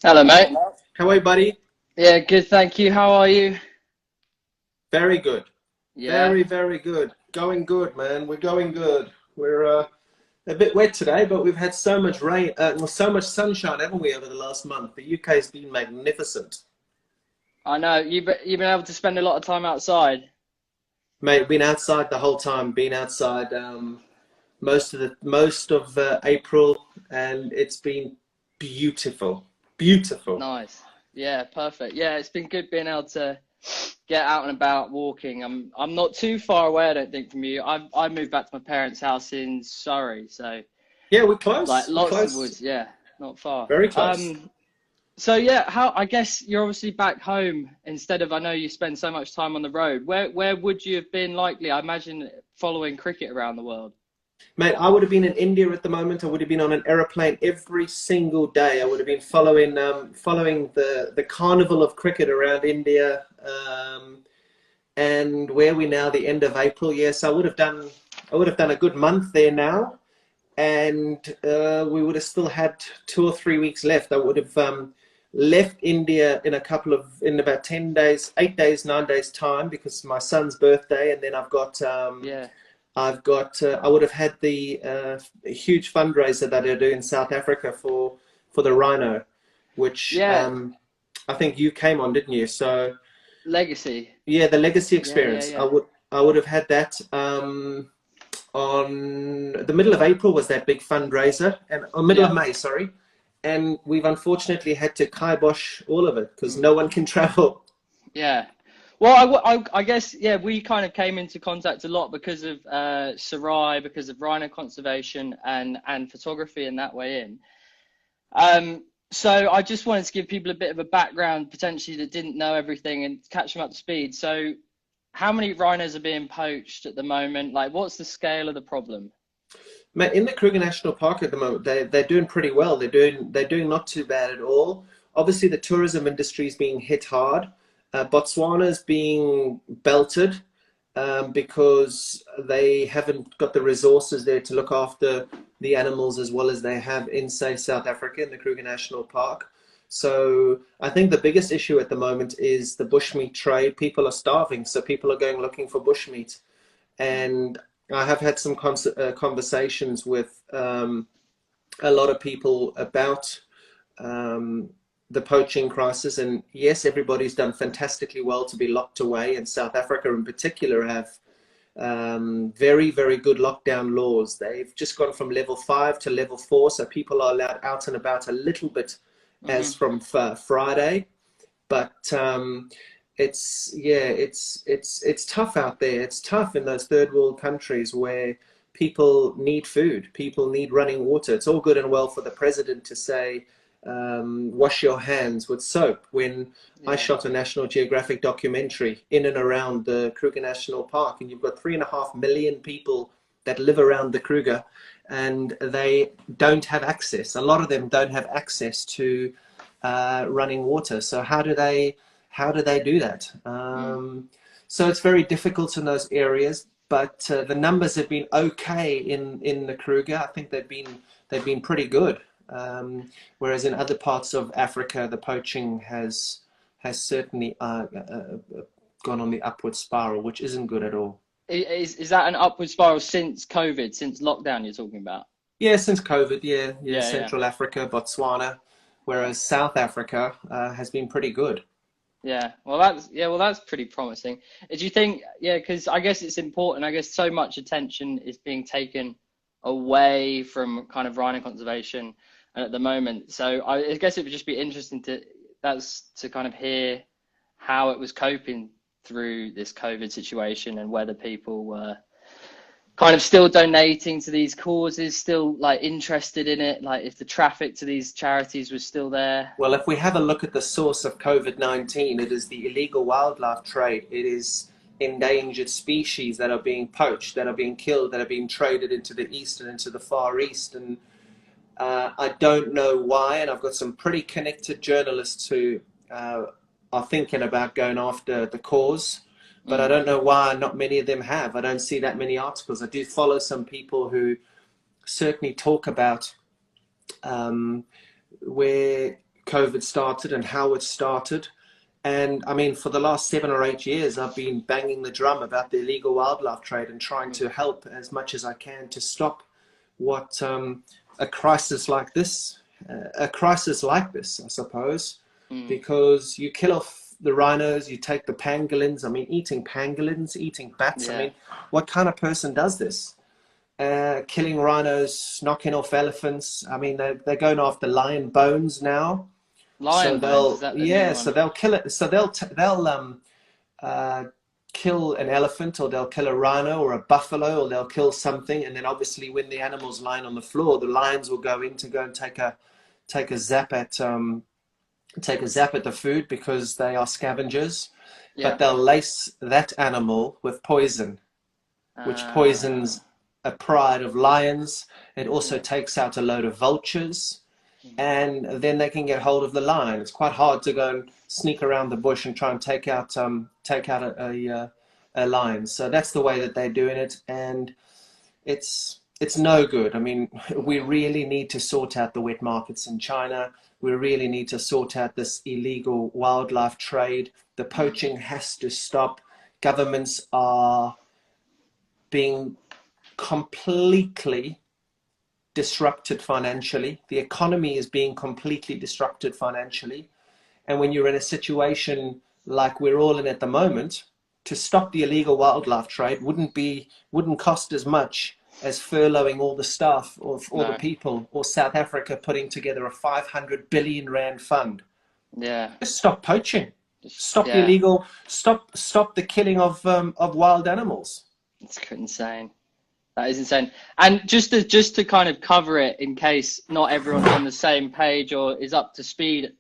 Hello, mate. How are you, buddy? Yeah, good, thank you. How are you? Very good. Yeah, Very good. Going good, man. We're going good. We're a bit wet today, but we've had so much rain, well, so much sunshine, haven't we, over the last month? The UK's been magnificent. I know. You've been able to spend a lot of time outside. Mate, been outside the whole time. Been outside most of April, and it's been beautiful. Beautiful. Nice. Yeah, perfect. Yeah, it's been good being able to get out and about walking. I'm not too far away, I don't think, from you. I moved back to my parents' house in Surrey, so Yeah, we're like close. We're lots of close. woods. Yeah, not far. Very close. So yeah, how I guess you're obviously back home instead of I know you spend so much time on the road. Where would you have been likely? I imagine following cricket around the world. Mate, I would have been in India at the moment. I would have been on an aeroplane every single day. I would have been following the carnival of cricket around India. And where we now, the end of April. Yes, I would have done a good month there now, and we would have still had 2 or 3 weeks left. I would have left India in about 10 days, 8 days, 9 days time because my son's birthday, and then Yeah. I would have had the huge fundraiser that I do in South Africa for the Rhino, which Yeah, I think you came on, didn't you? So legacy. yeah, the legacy Yeah, yeah, experience. I yeah. would I would have had that on the middle of April was that big fundraiser, and middle of Yeah. May, sorry. And we've unfortunately had to kibosh all of it because Mm. no one can travel. Yeah. Well, I guess, yeah, we kind of came into contact a lot because of Sarai, because of Rhino conservation and photography in that way in. So I just wanted to give people a bit of a background potentially that didn't know everything and catch them up to speed. So how many rhinos are being poached at the moment? Like, what's the scale of the problem? Mate, in the Kruger National Park at the moment, they're doing pretty well. They're doing not too bad at all. Obviously, the tourism industry is being hit hard. Botswana's being belted because they haven't got the resources there to look after the animals as well as they have in, say, South Africa in the Kruger National Park. So I think the biggest issue at the moment is the bushmeat trade. People are starving, so people are going looking for bushmeat. Mm. And I have had some conversations with a lot of people about um, the poaching crisis. And yes, everybody's done fantastically well to be locked away. And South Africa, in particular, have very, very good lockdown laws. They've just gone from level 5 to level 4, so people are allowed out and about a little bit as Hmm. from Friday. But it's tough out there. It's tough in those third world countries where people need food, people need running water. It's all good and well for the president to say, wash your hands with soap. When I Yeah. shot a National Geographic documentary in and around the Kruger National Park, and you've got 3.5 million people that live around the Kruger, and they don't have access. A lot of them don't have access to running water. So how do they do that? Mm. So it's very difficult in those areas. But the numbers have been okay in the Kruger. I think they've been pretty good. Whereas in other parts of Africa, the poaching has certainly gone on the upward spiral, which isn't good at all. Is that an upward spiral since COVID, since lockdown you're talking about? Yeah, since COVID, yeah, Yeah, yeah, Central Africa, Botswana, yeah. whereas South Africa has been pretty good. Well, that's pretty promising. Do you think, yeah, because I guess it's important. I guess so much attention is being taken away from kind of rhino conservation at the moment. So I guess it would just be interesting to kind of hear how it was coping through this COVID situation and whether people were kind of still donating to these causes, still like interested in it, like if the traffic to these charities was still there. Well, if we have a look at the source of COVID-19, it is the illegal wildlife trade. It is endangered species that are being poached, that are being killed, that are being traded into the east and into the far east. And I don't know why. And I've got some pretty connected journalists who are thinking about going after the cause, but I Mm, don't know why not many of them have. I don't see that many articles. I do follow some people who certainly talk about um, where COVID started and how it started. And I mean, for the last 7 or 8 years, I've been banging the drum about the illegal wildlife trade and trying to help as much as I can to stop what a crisis like this, I suppose, because you kill off the rhinos, you take the pangolins. I mean, eating pangolins, eating bats. I mean, what kind of person does this? Killing rhinos, knocking off elephants. I mean, they're going after lion bones now. Lion bones, is that the new one? So they'll kill it. So they'll kill an elephant, or they'll kill a rhino or a buffalo, or they'll kill something, and then obviously when the animal's lying on the floor, the lions will go in to go and take a zap at the food, because they are scavengers. But they'll lace that animal with poison, which poisons a pride of lions. It also takes out a load of vultures, and then they can get hold of the lion. It's quite hard to go and sneak around the bush and try and take out a lion. So that's the way that they're doing it, and it's no good. I mean, we really need to sort out the wet markets in China. We really need to sort out this illegal wildlife trade. The poaching has to stop. Governments are being completely disrupted financially. The economy is being completely disrupted financially. And when you're in a situation like we're all in at the moment, to stop the illegal wildlife trade wouldn't cost as much as furloughing all the staff of all the people, or South Africa putting together a 500 billion rand fund. Just stop poaching. Stop the illegal, stop the killing of wild animals. It's insane. That is insane. And just to kind of cover it, in case not everyone's on the same page or is up to speed,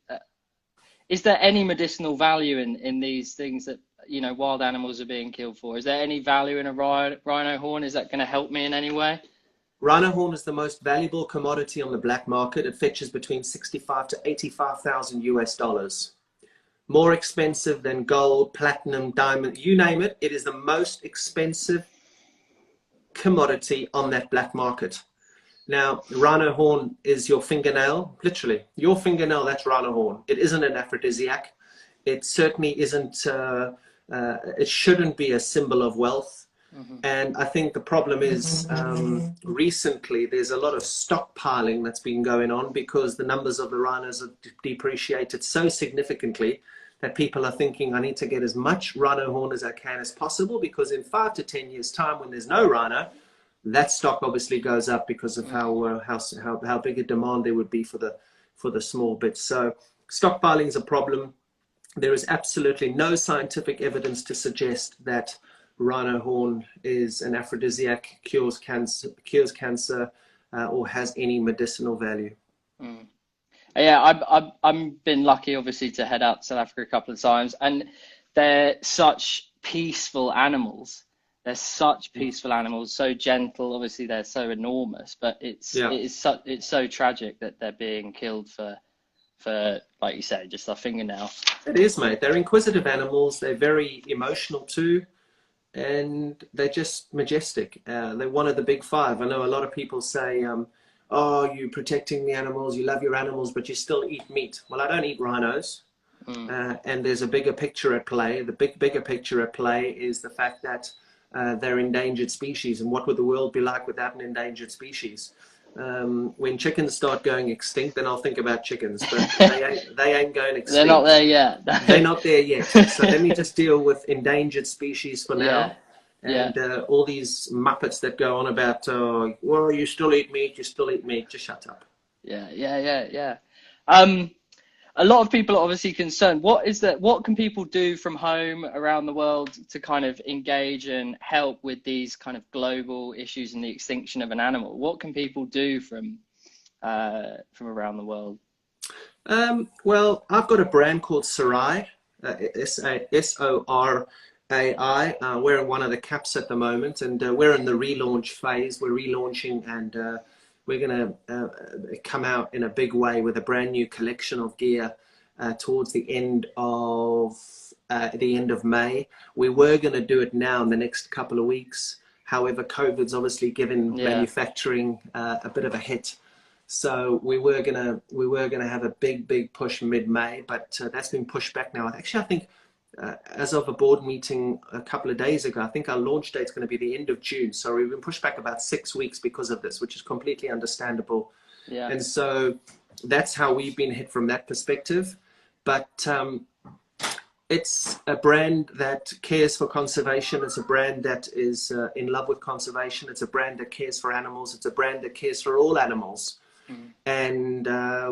is there any medicinal value in these things that, you know, wild animals are being killed for? Is there any value in a rhino horn? Is that going to help me in any way? Rhino horn is the most valuable commodity on the black market. It fetches between 65 to 85,000 US dollars. More expensive than gold, platinum, diamond, you name it. It is the most expensive commodity on that black market. Now, rhino horn is your fingernail, literally your fingernail. That's rhino horn. It isn't an aphrodisiac. It certainly isn't. It shouldn't be a symbol of wealth. And I think the problem is, recently there's a lot of stockpiling that's been going on, because the numbers of the rhinos have depreciated so significantly that people are thinking, I need to get as much rhino horn as I can as possible, because in 5 to 10 years time, when there's no rhino, that stock obviously goes up because of how big a demand there would be for the small bits. So stockpiling is a problem. There is absolutely no scientific evidence to suggest that rhino horn is an aphrodisiac, cures cancer, or has any medicinal value. Yeah, I've been lucky, obviously, to head out to South Africa a couple of times, and they're such peaceful animals. They're such peaceful animals, so gentle. Obviously, they're so enormous, but it's so tragic that they're being killed for, like you say, just a fingernail. It is, mate. They're inquisitive animals. They're very emotional too, and they're just majestic. They're one of the big five. I know a lot of people say, oh, you're protecting the animals, you love your animals, but you still eat meat. Well, I don't eat rhinos. And there's a bigger picture at play. The bigger picture at play is the fact that they're endangered species. And what would the world be like without an endangered species? When chickens start going extinct, then I'll think about chickens, but they ain't going extinct. They're not there yet. They're not there yet. So let me just deal with endangered species for now. And all these muppets that go on about, well, you still eat meat, just shut up. A lot of people are obviously concerned. What can people do from home around the world to kind of engage and help with these kind of global issues and the extinction of an animal? What can people do from around the world? Well, I've got a brand called Sorai, SORAI. We're in one of the caps at the moment, and we're in the relaunch phase. We're relaunching, and we're going to come out in a big way with a brand new collection of gear towards the end of May. We were going to do it now in the next couple of weeks. However, COVID's obviously given manufacturing a bit of a hit. So we were gonna have a big push mid-May, but that's been pushed back now. Actually, I think as of a board meeting a couple of days ago, I think our launch date is going to be the end of June. So we've been pushed back about 6 weeks because of this, which is completely understandable. Yeah. And so that's how we've been hit from that perspective. But it's a brand that cares for conservation. It's a brand that is in love with conservation. It's a brand that cares for animals. It's a brand that cares for all animals. And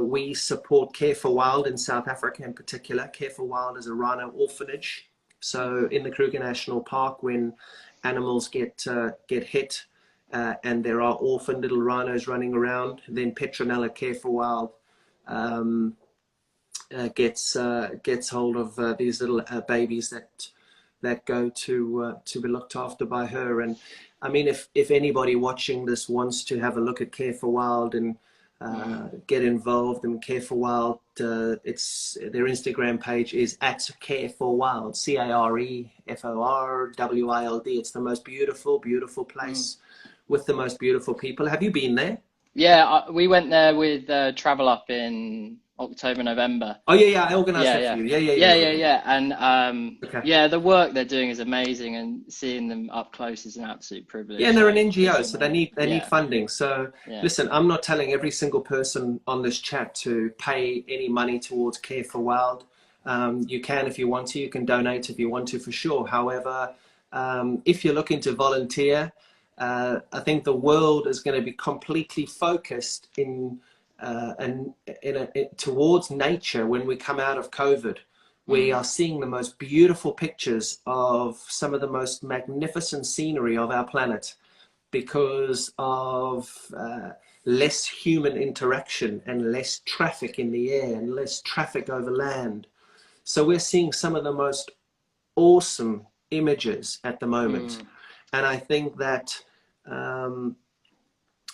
we support Care for Wild in South Africa in particular. Care for Wild is a rhino orphanage. So in the Kruger National Park, when animals get hit and there are orphaned little rhinos running around, then Petronella Care for Wild gets hold of these little babies that go to be looked after by her. And I mean, if anybody watching this wants to have a look at Care for Wild and get involved in Care for Wild, it's their Instagram page is @careforwild, CareForWild. It's the most beautiful place with the most beautiful people. Have you been there? Yeah, we went there with Travel Up in October, November. Oh yeah, I organised that for you. Yeah. And okay. yeah, the work they're doing is amazing, and seeing them up close is an absolute privilege. Yeah, and they're an NGO, so they need funding. So yeah. Listen, I'm not telling every single person on this chat to pay any money towards Care for Wild. You can if you want to. You can donate if you want to, for sure. However, if you're looking to volunteer, I think the world is going to be completely focused towards nature when we come out of COVID. We are seeing the most beautiful pictures of some of the most magnificent scenery of our planet because of less human interaction and less traffic in the air and less traffic over land. So we're seeing some of the most awesome images at the moment. And I think that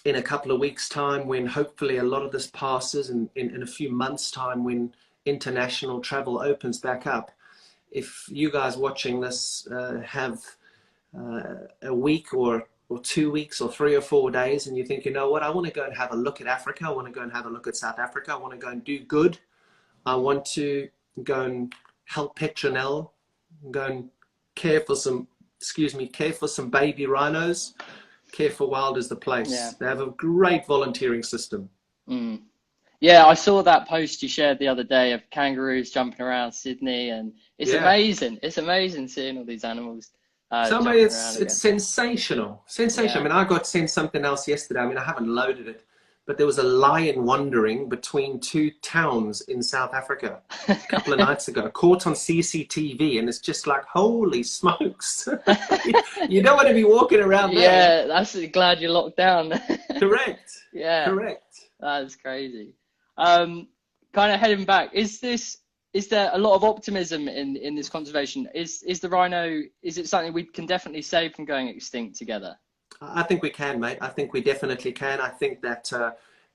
in a couple of weeks' time, when hopefully a lot of this passes, and in a few months' time, when international travel opens back up, if you guys watching this have a week or 2 weeks or 3 or 4 days, and you think, you know what, I want to go and have a look at Africa, I want to go and have a look at South Africa, I want to go and do good, I want to go and help Petronella, go and care for some baby rhinos, Care for Wild is the place. Yeah. They have a great volunteering system. Yeah, I saw that post you shared the other day of kangaroos jumping around Sydney, and it's amazing. It's amazing seeing all these animals. It's sensational. Yeah. I mean, I got sent something else yesterday. I mean, I haven't loaded it, but there was a lion wandering between 2 towns in South Africa a couple of nights ago, caught on CCTV, and it's just like, holy smokes. You don't want to be walking around there. Yeah, that's glad you're locked down. Correct. Yeah. Correct. That's crazy. Kind of heading back, is there a lot of optimism in this conservation? Is the rhino, is it something we can definitely save from going extinct together? I think we can, mate. I think we definitely can. I think that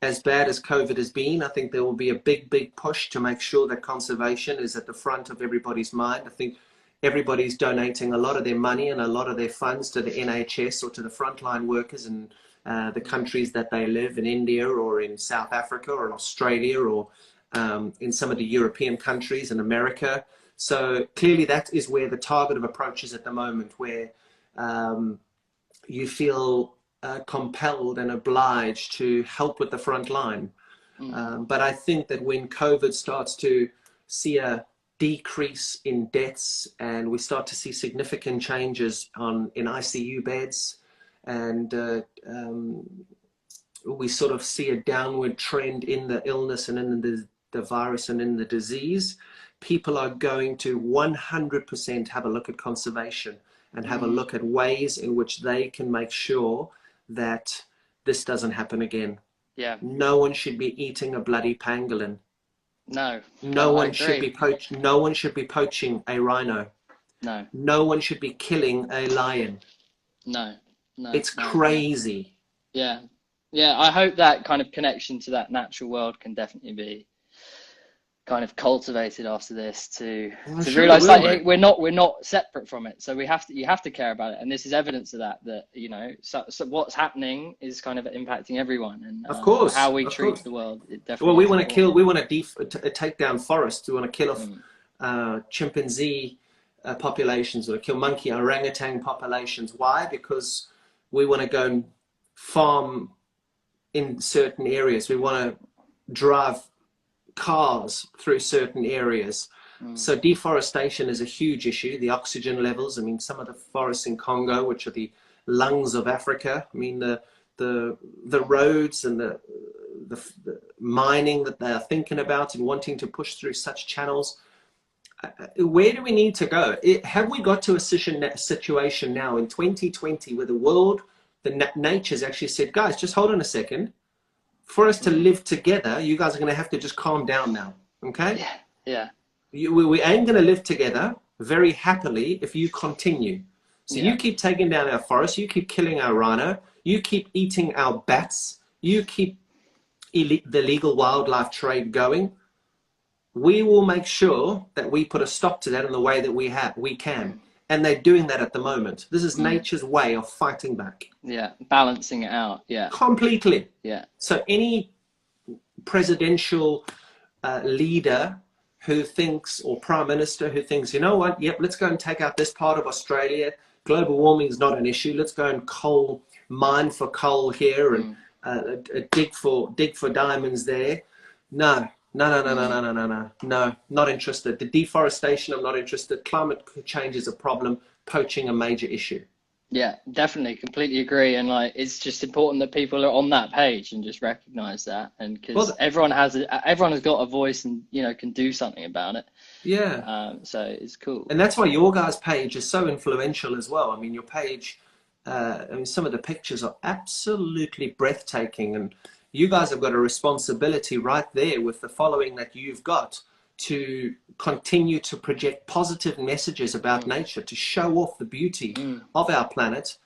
as bad as COVID has been, I think there will be a big push to make sure that conservation is at the front of everybody's mind. I think everybody's donating a lot of their money and a lot of their funds to the NHS or to the frontline workers in the countries that they live, in India or in South Africa or in Australia or in some of the European countries in America. So clearly that is where the targeted approach is at the moment, where you feel compelled and obliged to help with the front line. But I think that when COVID starts to see a decrease in deaths and we start to see significant changes in ICU beds, and we sort of see a downward trend in the illness and in the virus and in the disease, people are going to 100% have a look at conservation and have a look at ways in which they can make sure that this doesn't happen again. Yeah. No one should be eating a bloody pangolin. No. No one should be poaching a rhino. No. No one should be killing a lion. No. It's crazy. Yeah. I hope that kind of connection to that natural world can definitely be kind of cultivated after this to Sure realize will, like we're not separate from it, so you have to care about it, and this is evidence of that you know, so what's happening is kind of impacting everyone, and of course, how we of treat course. the world, it Well, definitely we is want to important. we want to take down forests. We want to kill off chimpanzee populations, or kill monkey, orangutan populations. Why? Because we want to go and farm in certain areas. We want to drive cars through certain areas. So deforestation is a huge issue. The oxygen levels. I mean, some of the forests in Congo, which are the lungs of Africa. I mean, the roads and the mining that they are thinking about and wanting to push through such channels. Where do we need to go? Have we got to a situation now in 2020 where the world, nature's actually said, guys, just hold on a second. For us to live together, you guys are going to have to just calm down now, okay? Yeah. We ain't going to live together very happily if you continue. So you keep taking down our forests, you keep killing our rhino, you keep eating our bats, you keep the illegal wildlife trade going. We will make sure that we put a stop to that in the way that we can. And they're doing that at the moment. This is nature's way of fighting back. Yeah, balancing it out. Yeah. Completely. Yeah. So any presidential leader who thinks, or prime minister who thinks, you know what, yep, let's go and take out this part of Australia. Global warming is not an issue. Let's go and mine for coal here and dig for diamonds there. No, not interested. The deforestation, I'm not interested. Climate change is a problem. Poaching, a major issue. Yeah, definitely, completely agree. And like, it's just important that people are on that page and just recognize that, and because everyone has got a voice and, you know, can do something about it. Yeah. So it's cool. And that's why your guys' page is so influential as well. I mean, your page, I mean, some of the pictures are absolutely breathtaking, and you guys have got a responsibility right there with the following that you've got to continue to project positive messages about nature, to show off the beauty of our planet,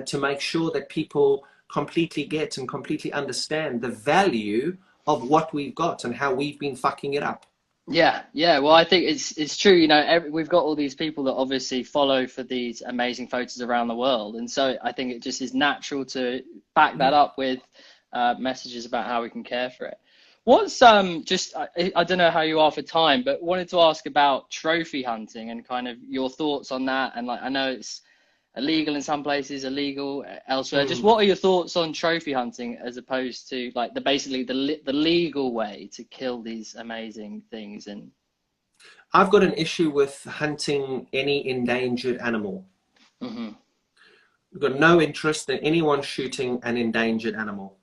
to make sure that people completely get and completely understand the value of what we've got and how we've been fucking it up. Yeah. Well, I think it's true. You know, we've got all these people that obviously follow for these amazing photos around the world, and so I think it just is natural to back that up with messages about how we can care for it. What's I don't know how you are for time, but wanted to ask about trophy hunting and kind of your thoughts on that. And like, I know it's illegal in some places, illegal elsewhere. Just what are your thoughts on trophy hunting as opposed to like the legal way to kill these amazing things? And I've got an issue with hunting any endangered animal. I've got no interest in anyone shooting an endangered animal.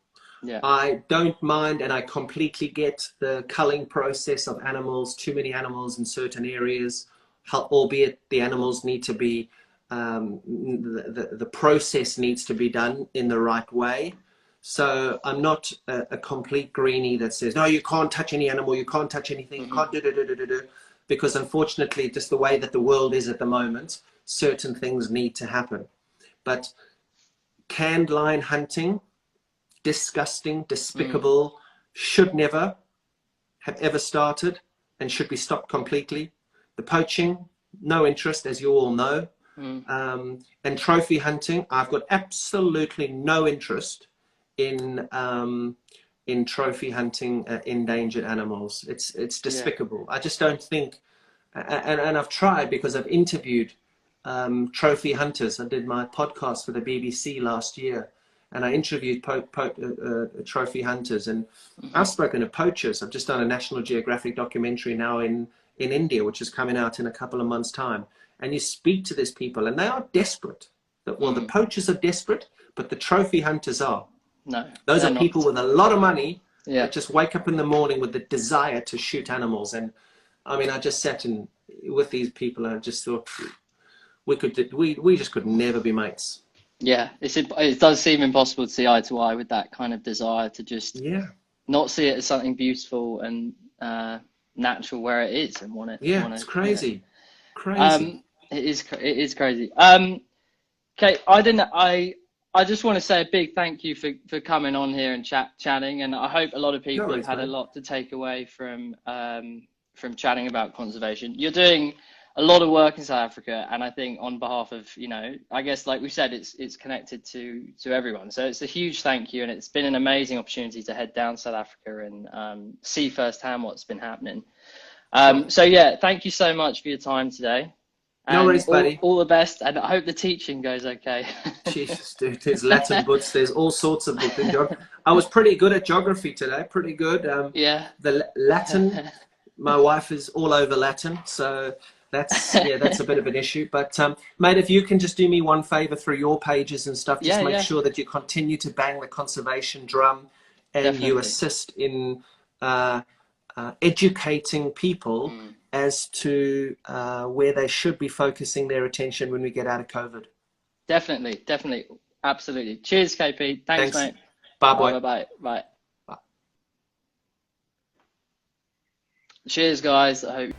Yeah. I don't mind, and I completely get the culling process of animals, too many animals in certain areas, albeit the animals need to be, the process needs to be done in the right way. So I'm not a complete greenie that says, no, you can't touch any animal, you can't touch anything, you can't do, because unfortunately, just the way that the world is at the moment, certain things need to happen. But canned lion hunting, disgusting, despicable, should never have ever started and should be stopped completely. The poaching, no interest, as you all know. And trophy hunting, I've got absolutely no interest in trophy hunting endangered animals. It's despicable. I just don't think, and I've tried because I've interviewed trophy hunters. I did my podcast for the BBC last year, and I interviewed trophy hunters, and I've spoken to poachers. I've just done a National Geographic documentary now in India, which is coming out in a couple of months' time. And you speak to these people, and they are desperate. Well, the poachers are desperate, but the trophy hunters are. No, those are people with a lot of money that just wake up in the morning with the desire to shoot animals. And I mean, I just sat with these people, and I just thought we just could never be mates. Yeah, it does seem impossible to see eye to eye with that kind of desire to just not see it as something beautiful and natural where it is, and want it. It's crazy, crazy. It is crazy. Okay, I just want to say a big thank you for coming on here and chatting, and I hope a lot of people have had a lot to take away from from chatting about conservation. You're doing a lot of work in South Africa, and I think on behalf of, I guess like we said, it's connected to everyone. So it's a huge thank you, and it's been an amazing opportunity to head down South Africa and see firsthand what's been happening. So yeah, thank you so much for your time today. No worries, buddy. All the best, and I hope the teaching goes okay. Jesus, dude, there's Latin books, there's all sorts of books in geography. I was pretty good at geography today, pretty good. Yeah. The Latin, my wife is all over Latin, so that's a bit of an issue. But mate, if you can just do me one favor through your pages and stuff, just make sure that you continue to bang the conservation drum, and Definitely. you assist in educating people as to where they should be focusing their attention when we get out of COVID. Definitely, absolutely. Cheers, KP. Thanks, mate. Bye. Cheers, guys. I hope